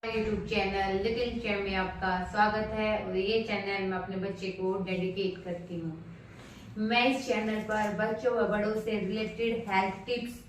YouTube channel little charm में आपका स्वागत है और ये चैनल मैं अपने बच्चे को डेडिकेट करती हूँ। मैं इस चैनल पर बच्चों व बड़ों से related health tips,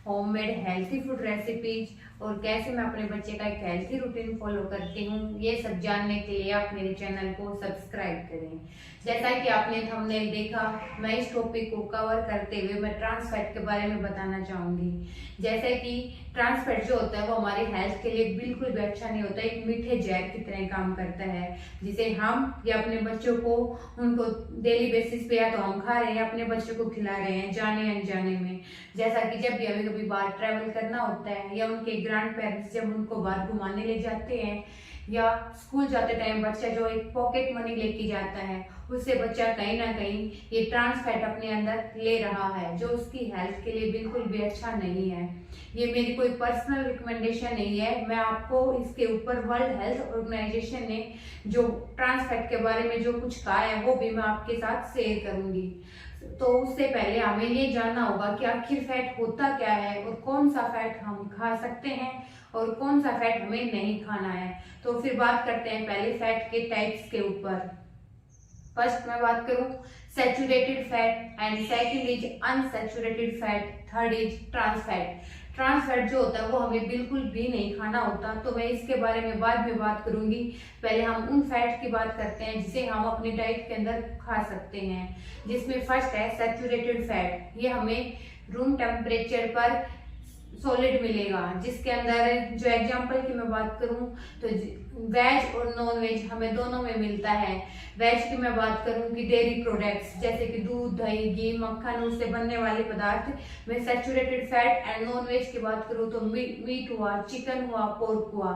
homemade healthy food recipes और कैसे मैं अपने बच्चे का एक हेल्थी रूटीन फॉलो करती हूँ, ये सब जानने के लिए आप मेरे चैनल को सब्सक्राइब करें। जैसा कि आपने थंबनेल देखा, मैं इस टॉपिक को कवर करते हुए मैं ट्रांस फैट के बारे में बताना चाहूंगी। जैसे कि ट्रांस फैट जो होता है वो हमारी हेल्थ के लिए बिल्कुल भी अच्छा नहीं होता, एक मीठे जहर की तरह काम करता है, जिसे हम या अपने बच्चों को उनको डेली बेसिस पे या तो हम खा रहे हैं, अपने बच्चों को खिला रहे हैं जाने अनजाने में। जैसा कि जब भी कभी कभी बाहर ट्रैवल करना होता है या उनके ग्रैंड पेरेंट्स जब उनको बाहर घुमाने ले जाते हैं या स्कूल जाते टाइम बच्चा जो एक पॉकेट मनी लेके जाता है, उससे बच्चा कहीं ना कहीं ये ट्रांस फैट अपने अंदर ले रहा है, जो उसकी हेल्थ के लिए बिल्कुल भी अच्छा नहीं है। ये मेरी कोई पर्सनल रिकमेंडेशन नहीं है, मैं आपको इसके ऊपर वर्ल्ड हेल्थ ऑर्गेनाइजेशन ने जो ट्रांस फैट के बारे में जो कुछ कहा है वो भी मैं आपके साथ शेयर करूंगी। तो उससे पहले हमें ये जानना होगा कि आखिर फैट होता क्या है और कौन सा फैट हम खा सकते हैं और कौन सा फैट हमें नहीं खाना है। तो फिर बात करते हैं पहले फैट के टाइप्स के ऊपर। फर्स्ट मैं बात करूं saturated fat and second is unsaturated fat, third is trans fat. Trans fat जो होता है वो हमें बिल्कुल भी नहीं खाना होता, तो मैं इसके बारे में बाद में बात करूंगी। पहले हम उन फैट की बात करते हैं जिसे हम अपनी डाइट के अंदर खा सकते हैं, जिसमें फर्स्ट है सैचुरेटेड फैट। ये हमें रूम टेम्परेचर पर सॉलिड मिलेगा, जिसके अंदर जो एग्जांपल की मैं बात करूं तो वेज और नॉन वेज हमें दोनों में मिलता है। वेज की मैं बात करूं कि डेयरी प्रोडक्ट्स जैसे कि दूध, दही, घी, मक्खन, उससे बनने वाले पदार्थ में saturated fat, and non veg की बात करूं तो मीट हुआ, चिकन हुआ, पोर्क हुआ।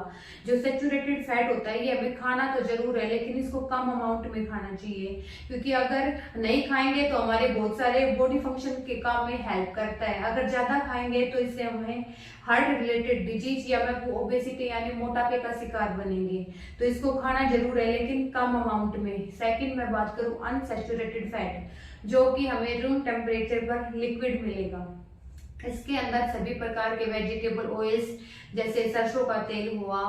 जो सैचुरेटेड फैट होता है ये हमें खाना तो जरूर है, लेकिन इसको कम अमाउंट में खाना चाहिए, क्योंकि अगर नहीं खाएंगे तो हमारे बहुत सारे बॉडी फंक्शन के काम में हेल्प करता है। अगर ज्यादा खाएंगे तो इससे हमें हार्ट रिलेटेड डिजीज या मैं ओबेसिटी यानी मोटापे का शिकार बनेंगे। तो इसको खाना जरूर है लेकिन कम अमाउंट में। सेकंड मैं बात करूं अनसैचुरेटेड फैट, जो कि हमें रूम टेम्परेचर पर लिक्विड मिलेगा। इसके अंदर सभी प्रकार के वेजिटेबल ऑयल्स जैसे सरसों का तेल हुआ,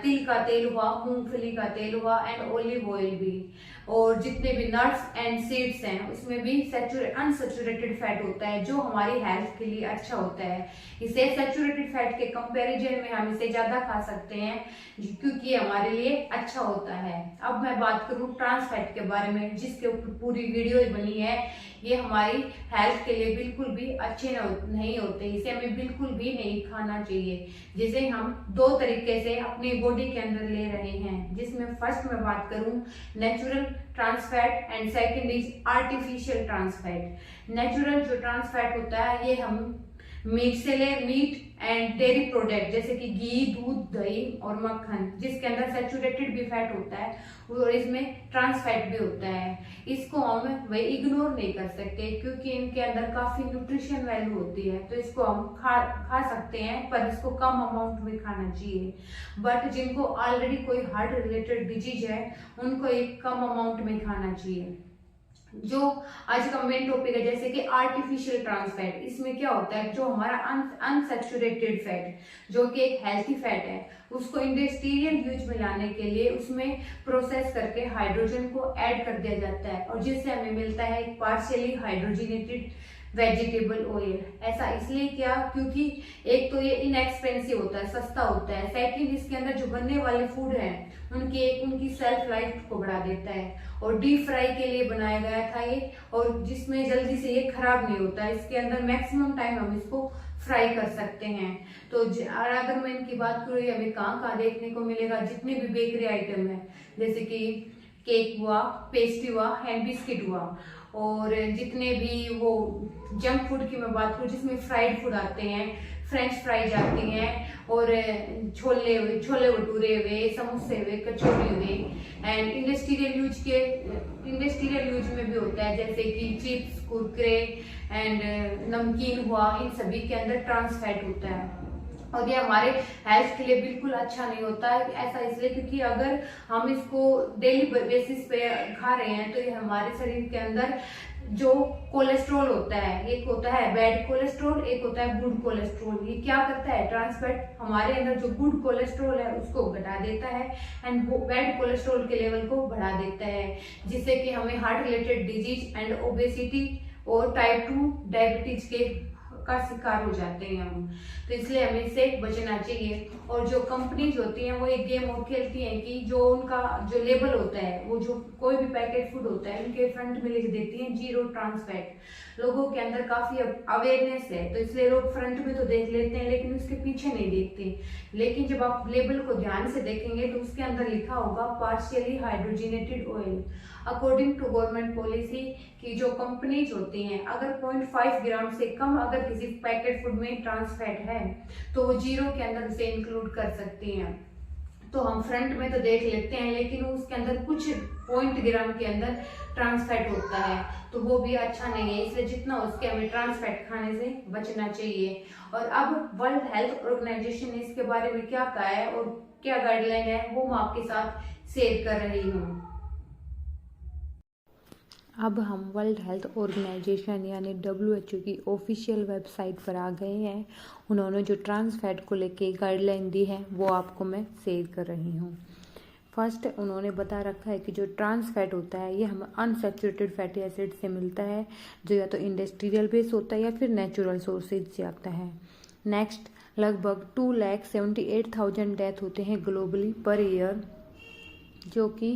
तिल का तेल हुआ, मूंगफली का तेल हुआ एंड ऑलिव ऑयल भी, और जितने भी नट्स एंड सीड्स हैं उसमें भी अनसैचुरेटेड फैट होता है, जो हमारी हेल्थ के लिए अच्छा होता है। इसे सैचुरेटेड फैट के कंपैरिजन में हम इसे ज्यादा खा सकते हैं क्योंकि हमारे लिए अच्छा होता है। अब मैं बात करूं ट्रांस फैट के बारे में, जिसके ऊपर पूरी वीडियो बनी है। ये हमारी हेल्थ के लिए बिल्कुल भी अच्छे नहीं होते, इसे हमें बिल्कुल भी नहीं खाना चाहिए, जिसे हम दो तरीके से अपनी बॉडी के अंदर ले रहे हैं, जिसमें फर्स्ट मैं बात करूं natural trans fat and second is artificial trans fat. Natural जो ट्रांस फैट होता है ये हम मीट से ले, मीट एंड डेयरी प्रोडक्ट जैसे कि घी, दूध, दही और मक्खन, जिसके अंदर सैचुरेटेड भी फैट होता है और इसमें ट्रांस फैट भी होता है। इसको हम वही इग्नोर नहीं कर सकते क्योंकि इनके अंदर काफी न्यूट्रिशन वैल्यू होती है, तो इसको हम खा सकते हैं, पर इसको कम अमाउंट में खाना चाहिए। बट जिनको ऑलरेडी कोई हार्ट रिलेटेड डिजीज है उनको एक कम अमाउंट में खाना चाहिए। जो आज का मेन टॉपिक है जैसे कि आर्टिफिशियल ट्रांस फैट, इसमें क्या होता है जो हमारा अनसैचुरेटेड फैट जो कि एक हेल्थी फैट है, उसको इंडस्ट्रियल यूज में लाने के लिए उसमें प्रोसेस करके हाइड्रोजन को ऐड कर दिया जाता है, और जिससे हमें मिलता है एक पार्शियली हाइड्रोजनेटेड वेजिटेबल ऑयल। ऐसा इसलिए क्या, क्योंकि एक तो ये इनएक्सपेंसिव होता है, सस्ता होता है, सेकंड इसके अंदर जो बनने वाले फूड हैं उनकी सेल्फ लाइफ को बढ़ा देता है, और डीप फ्राई के लिए बनाया गया था ये, और जिसमें जल्दी से ये खराब नहीं होता। इसके अंदर मैक्सिमम टाइम हम इसको फ्राई कर सकते हैं। तो अगर मैं इनकी बात करूँ हमें कहाँ कहाँ देखने को मिलेगा, जितने भी बेकरी आइटम है जैसे कि केक हुआ, पेस्ट्री हुआ, हैंड बिस्किट हुआ, और जितने भी वो जंक फूड की मैं बात करूँ जिसमें फ्राइड फूड आते हैं, फ्रेंच फ्राइज आती हैं, और छोले भटूरे हुए, समोसे हुए, कचौड़ी हुए, एंड इंडस्ट्रियल यूज में भी होता है जैसे कि चिप्स, कुरकुरे एंड नमकीन हुआ, इन सभी के अंदर ट्रांस फैट होता है, और ये हमारे हेल्थ के लिए बिल्कुल अच्छा नहीं होता है। ऐसा इसलिए क्योंकि अगर हम इसको डेली बेसिस पे खा रहे हैं तो ये हमारे शरीर के अंदर जो कोलेस्ट्रॉल होता है, एक होता है बैड कोलेस्ट्रॉल, एक होता है गुड कोलेस्ट्रॉल। ये क्या करता है, ट्रांस फैट हमारे अंदर जो गुड कोलेस्ट्रॉल है उसको घटा देता है एंड बैड कोलेस्ट्रॉल के लेवल को बढ़ा देता है, जिससे कि हमें heart related disease and obesity और टाइप 2 डायबिटीज के का शिकार हो जाते हैं हम। तो इसलिए हमें इससे बचना चाहिए। और जो कंपनीज होती हैं वो एक गेम और खेलती हैं कि जो उनका जो लेबल होता है, वो जो कोई भी पैकेट फूड होता है उनके फ्रंट में लिख देती हैं 0 ट्रांस फैट। लोगों के अंदर काफी अवेयरनेस है, तो इसलिए लोग फ्रंट में तो देख लेते हैं लेकिन उसके पीछे नहीं देखते। लेकिन जब आप लेबल को ध्यान से देखेंगे तो उसके अंदर लिखा होगा partially hydrogenated oil. According to government policy की जो कंपनीज होती हैं, अगर 0.5 ग्राम से कम अगर किसी पैकेट फूड में ट्रांस फैट है तो वो 0 के अंदर उसे इंक्लूड कर सकती हैं। तो हम फ्रंट में तो देख लेते हैं लेकिन उसके अंदर कुछ 0.1 ग्राम के अंदर ट्रांस फैट होता है, तो वो भी अच्छा नहीं है। इसलिए जितना उसके हमें ट्रांस फैट खाने से बचना चाहिए। और अब वर्ल्ड हेल्थ ऑर्गेनाइजेशन ने इसके बारे में क्या कहा है और क्या गाइडलाइन है वो मैं आपके साथ शेयर कर रही हूँ। अब हम वर्ल्ड हेल्थ ऑर्गेनाइजेशन यानी WHO की ऑफिशियल वेबसाइट पर आ गए हैं। उन्होंने जो ट्रांस फैट को लेके गाइडलाइन दी है वो आपको मैं शेयर कर रही हूँ। फर्स्ट उन्होंने बता रखा है कि जो ट्रांस फैट होता है ये हमें अनसैचुरेटेड फैटी एसिड से मिलता है, जो या तो इंडस्ट्रियल बेस होता है या फिर नेचुरल सोर्सेज से आता है। नेक्स्ट, लगभग 2,78,000 डेथ होते हैं ग्लोबली पर ईयर, जो कि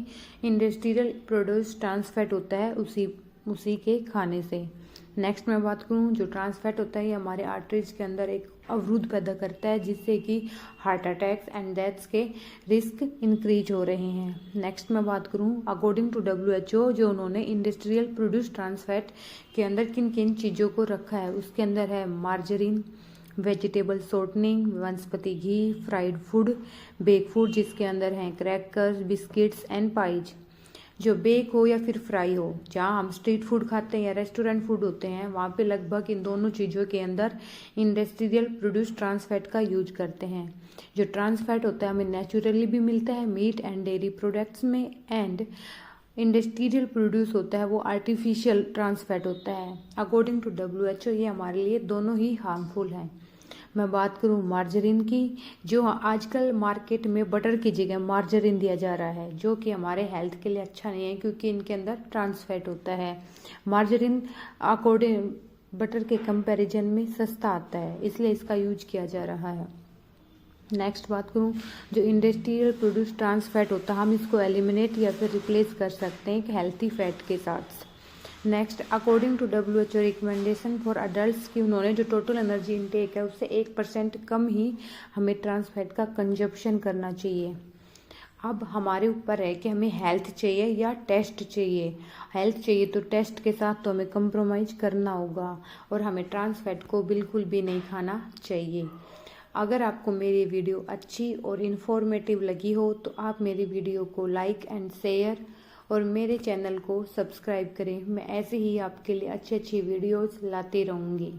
इंडस्ट्रियल प्रोड्यूस ट्रांस फैट होता है उसी के खाने से। नेक्स्ट मैं बात करूँ, जो ट्रांस फैट होता है ये हमारे आर्टरीज के अंदर एक अवरुद्ध पैदा करता है, जिससे कि हार्ट अटैक्स एंड डेथ्स के रिस्क इंक्रीज हो रहे हैं। नेक्स्ट मैं बात करूँ, अकॉर्डिंग टू WHO जो उन्होंने इंडस्ट्रियल प्रोड्यूस ट्रांस फैट के अंदर किन किन चीज़ों को रखा है, उसके अंदर है मार्जरीन, वेजिटेबल शॉर्टनिंग, वनस्पति घी, फ्राइड फूड, बेक फूड जिसके अंदर हैं क्रैकर्स, बिस्किट्स एंड पाइज। जो बेक हो या फिर फ्राई हो, जहाँ हम स्ट्रीट फूड खाते हैं या रेस्टोरेंट फूड होते हैं वहाँ पे लगभग इन दोनों चीज़ों के अंदर इंडस्ट्रियल प्रोड्यूस ट्रांस फैट का यूज करते हैं। जो ट्रांस फैट होता है हमें नेचुरली भी मिलता है मीट एंड डेयरी प्रोडक्ट्स में, एंड इंडस्ट्रियल प्रोड्यूस होता है वो आर्टिफिशियल ट्रांस फैट होता है। अकॉर्डिंग टू WHO ये हमारे लिए दोनों ही हार्मफुल हैं। मैं बात करूं मार्जरीन की, जो आजकल मार्केट में बटर की जगह मार्जरीन दिया जा रहा है, जो कि हमारे हेल्थ के लिए अच्छा नहीं है क्योंकि इनके अंदर ट्रांस फैट होता है। मार्जरीन अकॉर्डिंग बटर के कंपैरिजन में सस्ता आता है, इसलिए इसका यूज किया जा रहा है। नेक्स्ट बात करूं, जो इंडस्ट्रियल प्रोड्यूस ट्रांस फैट होता है हम इसको एलिमिनेट या फिर रिप्लेस कर सकते हैं एक हेल्थी फैट के साथ। Next, according to WHO recommendation for adults की उन्होंने जो टोटल एनर्जी इनटेक है उससे 1% कम ही हमें ट्रांस फैट का कंजप्शन करना चाहिए। अब हमारे ऊपर है कि हमें हेल्थ चाहिए या टेस्ट चाहिए। हेल्थ चाहिए तो टेस्ट के साथ तो हमें कंप्रोमाइज़ करना होगा और हमें ट्रांस फैट को बिल्कुल भी नहीं खाना चाहिए। अगर आपको मेरी वीडियो अच्छी और इन्फॉर्मेटिव लगी हो तो आप मेरी वीडियो को लाइक एंड शेयर और मेरे चैनल को सब्सक्राइब करें। मैं ऐसे ही आपके लिए अच्छी अच्छी वीडियोस लाती रहूँगी।